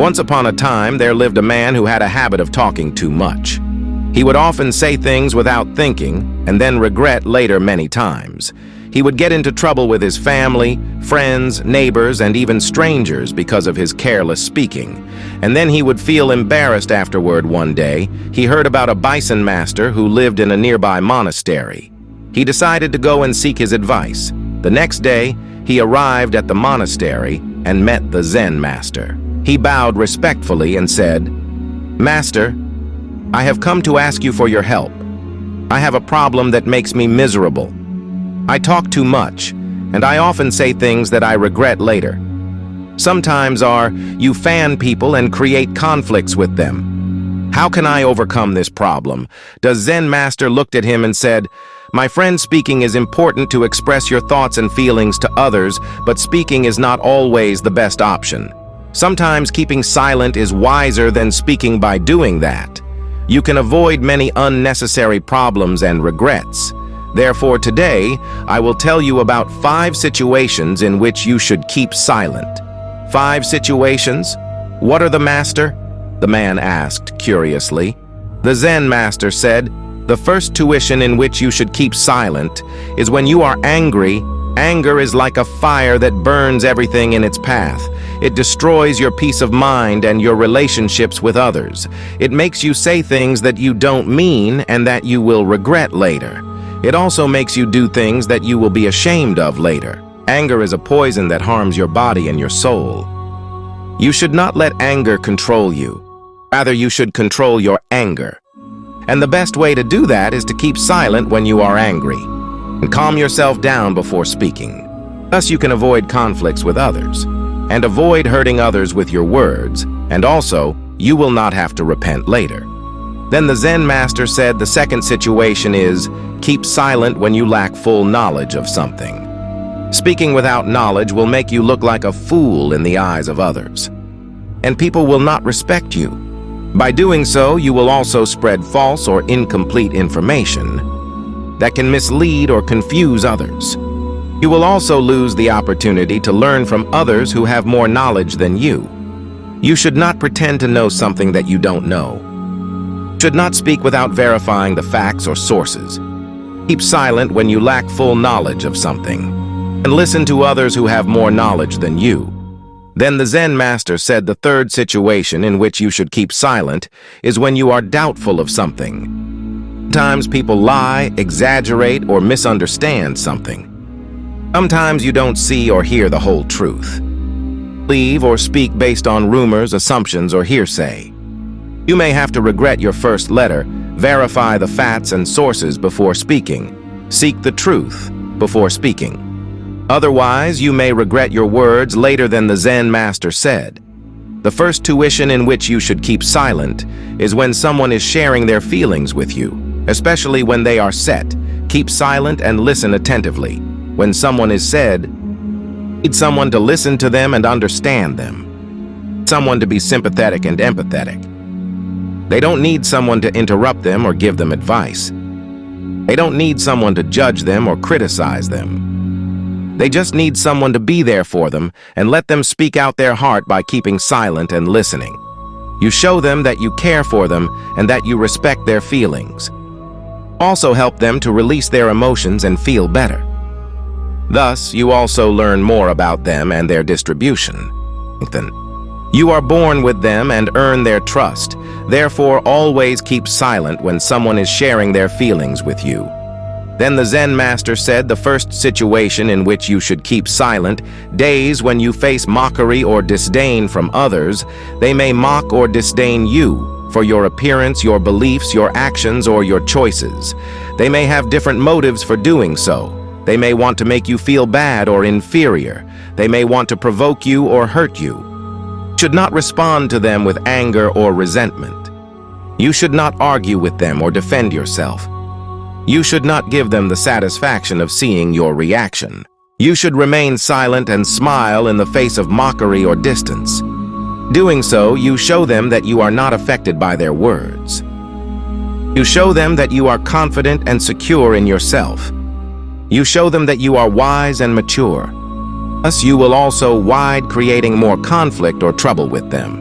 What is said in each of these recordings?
Once upon a time, there lived a man who had a habit of talking too much. He would often say things without thinking and then regret later many times. He would get into trouble with his family, friends, neighbors, and even strangers because of his careless speaking. And then he would feel embarrassed afterward. One day, he heard about a bison master who lived in a nearby monastery. He decided to go and seek his advice. The next day, he arrived at the monastery and met the Zen master. He bowed respectfully and said, "Master, I have come to ask you for your help. I have a problem that makes me miserable. I talk too much, and I often say things that I regret later. Sometimes you fan people and create conflicts with them. How can I overcome this problem?" The Zen master looked at him and said, "My friend, speaking is important to express your thoughts and feelings to others, but speaking is not always the best option. Sometimes keeping silent is wiser than speaking. By doing that, you can avoid many unnecessary problems and regrets. Therefore, today, I will tell you about 5 situations in which you should keep silent." 5 situations? What are the, master? The man asked curiously. The Zen master said, "The first situation in which you should keep silent is when you are angry. Anger is like a fire that burns everything in its path. It destroys your peace of mind and your relationships with others. It makes you say things that you don't mean and that you will regret later. It also makes you do things that you will be ashamed of later. Anger is a poison that harms your body and your soul. You should not let anger control you. Rather, you should control your anger. And the best way to do that is to keep silent when you are angry and calm yourself down before speaking. Thus, you can avoid conflicts with others and avoid hurting others with your words, and also, you will not have to repent later." Then the Zen master said the second situation is, keep silent when you lack full knowledge of something. Speaking without knowledge will make you look like a fool in the eyes of others, and people will not respect you. By doing so, you will also spread false or incomplete information that can mislead or confuse others. You will also lose the opportunity to learn from others who have more knowledge than you. You should not pretend to know something that you don't know. Should not speak without verifying the facts or sources. Keep silent when you lack full knowledge of something, and listen to others who have more knowledge than you. Then the Zen master said the third situation in which you should keep silent is when you are doubtful of something. Sometimes people lie, exaggerate, or misunderstand something. Sometimes you don't see or hear the whole truth. Believe or speak based on rumors, assumptions, or hearsay. You may have to regret your first letter. Verify the facts and sources before speaking. Seek the truth before speaking. Otherwise, you may regret your words later than the Zen master said. The first situation in which you should keep silent is when someone is sharing their feelings with you, especially when they are set. Keep silent and listen attentively. When someone is said, need someone to listen to them and understand them. Someone to be sympathetic and empathetic. They don't need someone to interrupt them or give them advice. They don't need someone to judge them or criticize them. They just need someone to be there for them and let them speak out their heart by keeping silent and listening. You show them that you care for them and that you respect their feelings. Also help them to release their emotions and feel better. Thus, you also learn more about them and their distribution. You are born with them and earn their trust. Therefore, always keep silent when someone is sharing their feelings with you. Then the Zen master said the first situation in which you should keep silent, days when you face mockery or disdain from others. They may mock or disdain you for your appearance, your beliefs, your actions, or your choices. They may have different motives for doing so. They may want to make you feel bad or inferior. They may want to provoke you or hurt you. You should not respond to them with anger or resentment. You should not argue with them or defend yourself. You should not give them the satisfaction of seeing your reaction. You should remain silent and smile in the face of mockery or distance. Doing so, you show them that you are not affected by their words. You show them that you are confident and secure in yourself. You show them that you are wise and mature. Thus, you will also avoid creating more conflict or trouble with them.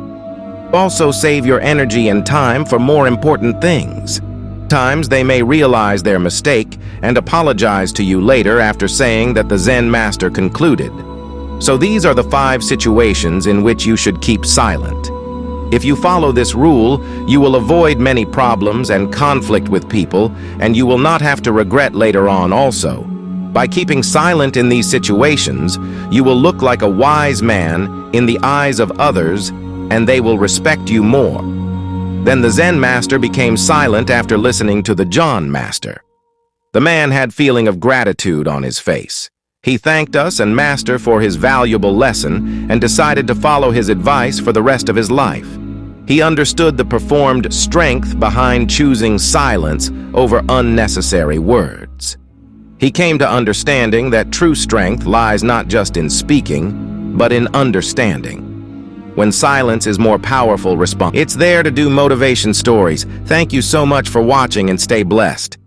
Also save your energy and time for more important things. Times they may realize their mistake and apologize to you later after saying that the Zen master concluded. So these are the 5 situations in which you should keep silent. If you follow this rule, you will avoid many problems and conflict with people, and you will not have to regret later on also. By keeping silent in these situations, you will look like a wise man in the eyes of others, and they will respect you more. Then the Zen master became silent after listening to the John master. The man had feeling of gratitude on his face. He thanked us and master for his valuable lesson and decided to follow his advice for the rest of his life. He understood the performed strength behind choosing silence over unnecessary words. He came to understanding that true strength lies not just in speaking, but in understanding. When silence is more powerful response. It's there to do motivation stories. Thank you so much for watching and stay blessed.